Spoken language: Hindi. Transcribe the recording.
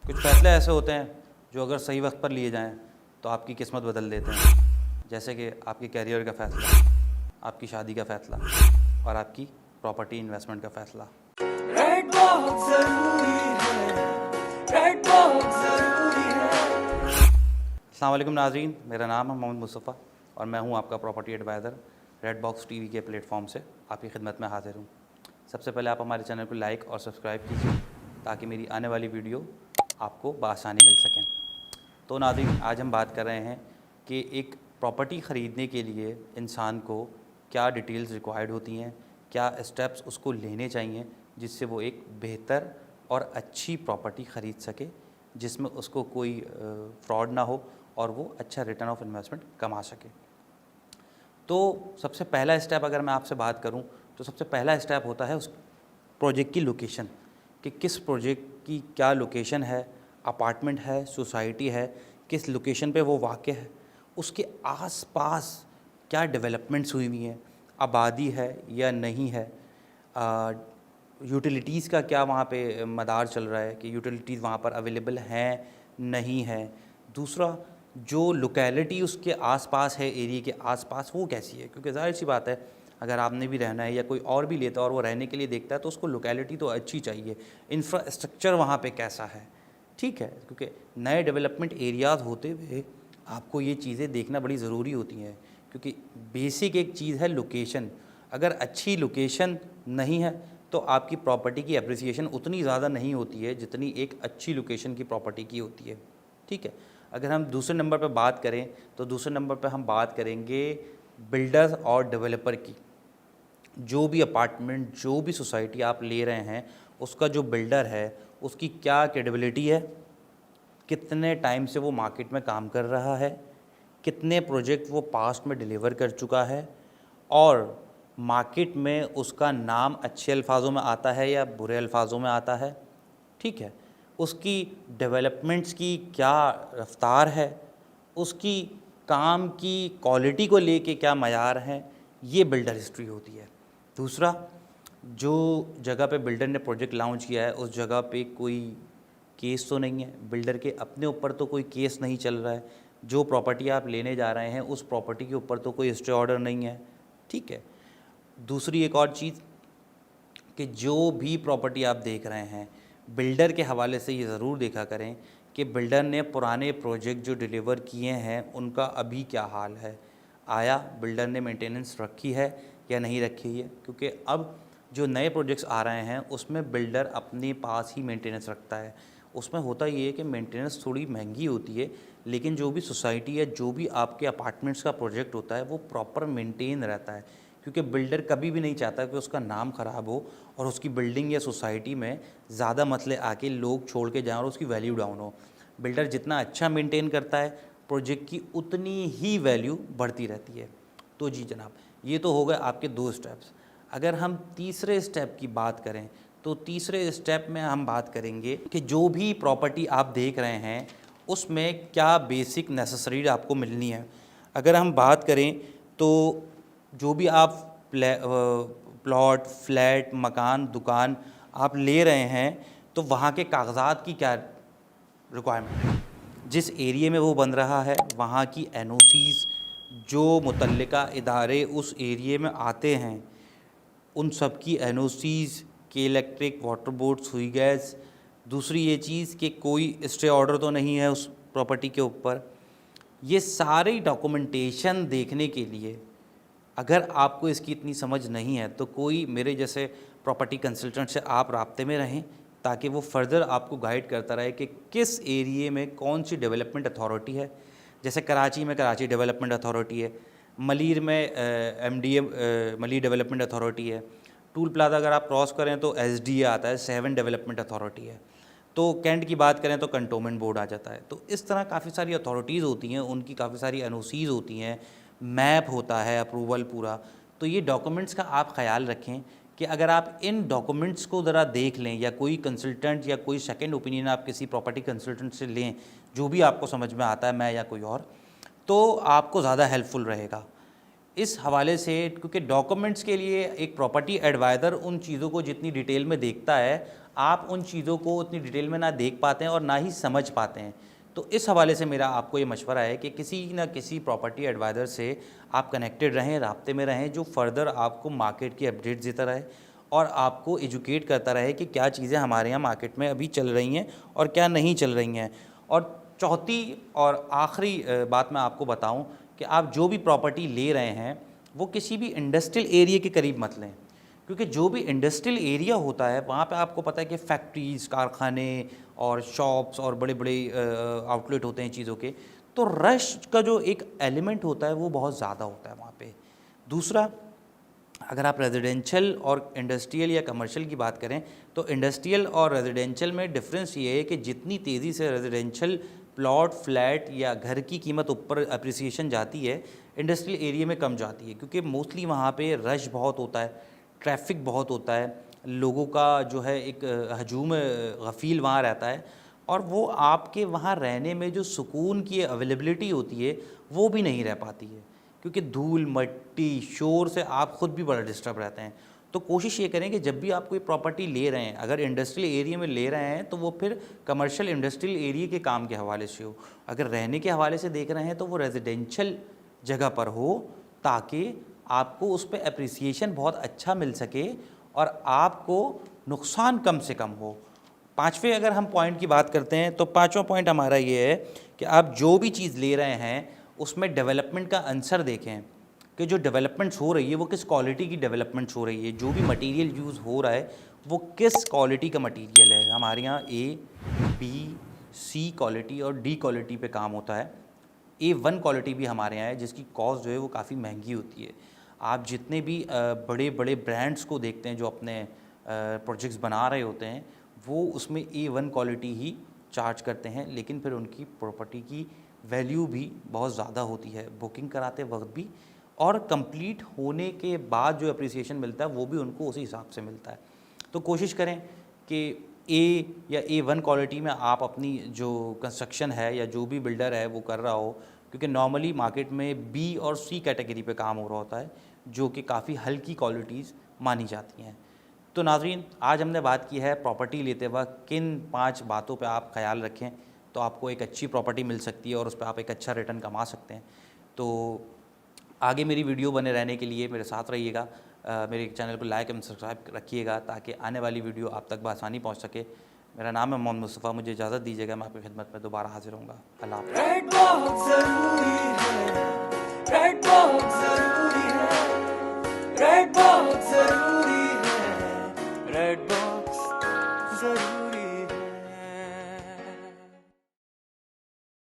कुछ फैसले ऐसे होते हैं जो अगर सही वक्त पर लिए जाएं तो आपकी किस्मत बदल देते हैं, जैसे कि आपके करियर का फ़ैसला, आपकी शादी का फ़ैसला और आपकी प्रॉपर्टी इन्वेस्टमेंट का फ़ैसला। रेड बहुत जरूरी है, रेड बहुत जरूरी है। अस्सलाम वालेकुम नाज़रीन, मेरा नाम है मोहम्मद मुस्तफ़ा और मैं हूं आपका property adviser red box TV के प्लेटफॉर्म से आपकी खिदमत में हाज़िर हूं। सबसे पहले आप हमारे चैनल को लाइक और सब्सक्राइब कीजिए ताकि मेरी आने वाली वीडियो आपको बआसानी मिल सकें। तो नाज़रीन, आज हम बात कर रहे हैं कि एक प्रॉपर्टी ख़रीदने के लिए इंसान को क्या डिटेल्स रिक्वायर्ड होती हैं, क्या स्टेप्स उसको लेने चाहिए जिससे वो एक बेहतर और अच्छी प्रॉपर्टी ख़रीद सके, जिसमें उसको कोई फ्रॉड ना हो और वो अच्छा रिटर्न ऑफ इन्वेस्टमेंट कमा सके। तो सबसे पहला स्टेप अगर मैं आपसे बात करूं तो सबसे पहला स्टेप होता है उस प्रोजेक्ट की लोकेशन, कि किस प्रोजेक्ट की क्या लोकेशन है, अपार्टमेंट है, सोसाइटी है, किस लोकेशन पे वो वाक़ है, उसके आसपास क्या डेवलपमेंट्स हुई हुई हैं, आबादी है या नहीं है, यूटिलिटीज़ का क्या वहाँ पे मदार चल रहा है कि यूटिलिटीज़ वहाँ पर अवेलेबल हैं नहीं है। दूसरा, जो लोकेलिटी उसके आसपास है, एरिया के आसपास, वो कैसी है, क्योंकि ज़ाहिर सी बात है अगर आपने भी रहना है या कोई और भी लेता है और वो रहने के लिए देखता है तो उसको लोकेलिटी तो अच्छी चाहिए, इंफ्रास्ट्रक्चर वहाँ पे कैसा है, ठीक है, क्योंकि नए डेवलपमेंट एरियाज़ होते हुए आपको ये चीज़ें देखना बड़ी ज़रूरी होती हैं, क्योंकि बेसिक एक चीज़ है लोकेशन। अगर अच्छी लोकेशन नहीं है तो आपकी प्रॉपर्टी की एप्रिसिएशन उतनी ज़्यादा नहीं होती है जितनी एक अच्छी लोकेशन की प्रॉपर्टी की होती है, ठीक है। अगर हम दूसरे नंबर पर बात करें तो दूसरे नंबर पर हम बात करेंगे बिल्डर्स और डेवलपर की। जो भी अपार्टमेंट, जो भी सोसाइटी आप ले रहे हैं, उसका जो बिल्डर है उसकी क्या क्रेडिबिलिटी है, कितने टाइम से वो मार्केट में काम कर रहा है, कितने प्रोजेक्ट वो पास्ट में डिलीवर कर चुका है और मार्केट में उसका नाम अच्छे अल्फाजों में आता है या बुरे अल्फाजों में आता है, ठीक है। उसकी डेवलपमेंट्स की क्या रफ्तार है, उसकी काम की क्वालिटी को लेके क्या मयार हैं, ये बिल्डर हिस्ट्री होती है। दूसरा, जो जगह पे बिल्डर ने प्रोजेक्ट लॉन्च किया है उस जगह पे कोई केस तो नहीं है, बिल्डर के अपने ऊपर तो कोई केस नहीं चल रहा है, जो प्रॉपर्टी आप लेने जा रहे हैं उस प्रॉपर्टी के ऊपर तो कोई स्टे ऑर्डर नहीं है, ठीक है। दूसरी एक और चीज़ कि जो भी प्रॉपर्टी आप देख रहे हैं बिल्डर के हवाले से ये ज़रूर देखा करें कि बिल्डर ने पुराने प्रोजेक्ट जो डिलीवर किए हैं उनका अभी क्या हाल है, आया बिल्डर ने मेंटेनेंस रखी है या नहीं रखी है, क्योंकि अब जो नए प्रोजेक्ट्स आ रहे हैं उसमें बिल्डर अपने पास ही मेंटेनेंस रखता है। उसमें होता ये है कि मेंटेनेंस थोड़ी महंगी होती है, लेकिन जो भी सोसाइटी या जो भी आपके अपार्टमेंट्स का प्रोजेक्ट होता है वो प्रॉपर मेंटेन रहता है, क्योंकि बिल्डर कभी भी नहीं चाहता कि उसका नाम ख़राब हो और उसकी बिल्डिंग या सोसाइटी में ज़्यादा मसले आके लोग छोड़ के जाएं और उसकी वैल्यू डाउन हो। बिल्डर जितना अच्छा मेंटेन करता है प्रोजेक्ट की उतनी ही वैल्यू बढ़ती रहती है। तो जी जनाब, ये तो हो गए आपके दो स्टेप्स। अगर हम तीसरे स्टेप की बात करें तो तीसरे स्टेप में हम बात करेंगे कि जो भी प्रॉपर्टी आप देख रहे हैं उसमें क्या बेसिक नेसेसरी आपको मिलनी है। अगर हम बात करें तो जो भी आप प्लॉट, फ्लैट, मकान, दुकान आप ले रहे हैं तो वहाँ के कागज़ात की क्या रिक्वायरमेंट है, जिस एरिया में वो बन रहा है वहाँ की एनओसीज़, जो मुतल्लिका इदारे उस एरिया में आते हैं उन सब की एनओसीज़, के इलेक्ट्रिक, वाटर बोर्ड, सुई गैस। दूसरी ये चीज़ कि कोई स्टे ऑर्डर तो नहीं है उस प्रॉपर्टी के ऊपर। ये सारी डॉक्यूमेंटेशन देखने के लिए अगर आपको इसकी इतनी समझ नहीं है तो कोई मेरे जैसे प्रॉपर्टी कंसल्टेंट से आप राब्ते में रहें, ताकि वो फर्दर आपको गाइड करता रहे कि किस एरिए में कौन सी डेवलपमेंट अथॉरिटी है। जैसे कराची में कराची डेवलपमेंट अथॉरिटी है, मलीर में एमडीए मलीर डेवलपमेंट अथॉरिटी है, टूल प्लाजा अगर आप क्रॉस करें तो एसडीए आता है, 7 डेवलपमेंट अथॉरिटी है, तो कैंट की बात करें तो कंटोनमेंट बोर्ड आ जाता है। तो इस तरह काफ़ी सारी अथॉरिटीज़ होती हैं, उनकी काफ़ी सारी एनओसीज़ होती हैं, मैप होता है, अप्रूवल पूरा। तो ये डॉक्यूमेंट्स का आप ख्याल रखें कि अगर आप इन डॉक्यूमेंट्स को ज़रा देख लें या कोई कंसल्टेंट या कोई सेकंड ओपिनियन आप किसी प्रॉपर्टी कंसल्टेंट से लें, जो भी आपको समझ में आता है, मैं या कोई और, तो आपको ज़्यादा हेल्पफुल रहेगा इस हवाले से। क्योंकि डॉक्यूमेंट्स के लिए एक प्रॉपर्टी एडवाइज़र उन चीज़ों को जितनी डिटेल में देखता है आप उन चीज़ों को उतनी डिटेल में ना देख पाते हैं और ना ही समझ पाते हैं। तो इस हवाले से मेरा आपको ये मशवरा है कि किसी न किसी प्रॉपर्टी एडवाइज़र से आप कनेक्टेड रहें, राब्ते में रहें, जो फ़र्दर आपको मार्केट की अपडेट्स देता रहे और आपको एजुकेट करता रहे कि क्या चीज़ें हमारे यहाँ मार्केट में अभी चल रही हैं और क्या नहीं चल रही हैं। और चौथी और आखिरी बात मैं आपको बताऊँ कि आप जो भी प्रॉपर्टी ले रहे हैं वो किसी भी इंडस्ट्रियल एरिया के करीब मत लें, क्योंकि जो भी इंडस्ट्रियल एरिया होता है वहाँ पे आपको पता है कि फैक्ट्रीज़, कारखाने और शॉप्स और बड़े बड़े आउटलेट होते हैं चीज़ों के, तो रश का जो एक एलिमेंट होता है वो बहुत ज़्यादा होता है वहाँ पे। दूसरा, अगर आप रेजिडेंशियल और इंडस्ट्रियल या कमर्शियल की बात करें तो इंडस्ट्रियल और रेजिडेंशियल में डिफरेंस ये है कि जितनी तेज़ी से रेजिडेंशियल प्लॉट, फ्लैट या घर की कीमत ऊपर अप्रिसिएशन जाती है, इंडस्ट्रियल एरिया में कम जाती है, क्योंकि मोस्टली वहाँ पे रश बहुत होता है, ट्रैफिक बहुत होता है, लोगों का जो है एक हजूम गफ़ील वहाँ रहता है और वो आपके वहाँ रहने में जो सुकून की अवेलेबिलिटी होती है वो भी नहीं रह पाती है, क्योंकि धूल, मिट्टी, शोर से आप ख़ुद भी बड़ा डिस्टर्ब रहते हैं। तो कोशिश ये करें कि जब भी आप कोई प्रॉपर्टी ले रहे हैं, अगर इंडस्ट्रियल एरिया में ले रहे हैं तो वो फिर कमर्शियल इंडस्ट्रियल एरिया के काम के हवाले से हो। अगर रहने के हवाले से देख रहे हैं तो वो रेजिडेंशियल जगह पर हो, ताकि आपको उस पर एप्रिसिएशन बहुत अच्छा मिल सके और आपको नुकसान कम से कम हो। पाँचवें अगर हम पॉइंट की बात करते हैं तो पाँचवा पॉइंट हमारा ये है कि आप जो भी चीज़ ले रहे हैं उसमें डेवलपमेंट का आंसर देखें कि जो डेवलपमेंट्स हो रही है वो किस क्वालिटी की डेवलपमेंट्स हो रही है, जो भी मटेरियल यूज़ हो रहा है वो किस क्वालिटी का मटेरियल है। हमारे यहाँ A, B, C क्वालिटी और D क्वालिटी पे काम होता है। A1 क्वालिटी भी हमारे यहाँ है जिसकी कॉस्ट जो है वो काफ़ी महंगी होती है। आप जितने भी बड़े बड़े ब्रांड्स को देखते हैं जो अपने प्रोजेक्ट्स बना रहे होते हैं, वो उसमें A1 क्वालिटी ही चार्ज करते हैं, लेकिन फिर उनकी प्रॉपर्टी की वैल्यू भी बहुत ज़्यादा होती है, बुकिंग कराते वक्त भी, और कंप्लीट होने के बाद जो अप्रिसिएशन मिलता है वो भी उनको उसी हिसाब से मिलता है। तो कोशिश करें कि A या A1 क्वालिटी में आप अपनी जो कंस्ट्रक्शन है या जो भी बिल्डर है वो कर रहा हो, क्योंकि नॉर्मली मार्केट में B और C कैटेगरी पे काम हो रहा होता है जो कि काफ़ी हल्की क्वालिटीज़ मानी जाती हैं। तो नाज़रीन, आज हमने बात की है प्रॉपर्टी लेते वक्त किन 5 बातों पे आप ख्याल रखें तो आपको एक अच्छी प्रॉपर्टी मिल सकती है और उस पर आप एक अच्छा रिटर्न कमा सकते हैं। तो आगे मेरी वीडियो बने रहने के लिए मेरे साथ रहिएगा, मेरे चैनल को लाइक एंड सब्सक्राइब रखिएगा ताकि आने वाली वीडियो आप तक बआसानी पहुंच सके। मेरा नाम है मोहम्मद मुस्तफ़ा, मुझे इजाज़त दीजिएगा, मैं आपकी खिदमत में दोबारा हाजिर होऊंगा। अल्लाह हाफ़िज़। रेड बहुत जरूरी है, रेड बहुत जरूरी है, रेड बहुत जरूरी है, रेड बॉक्स जरूरी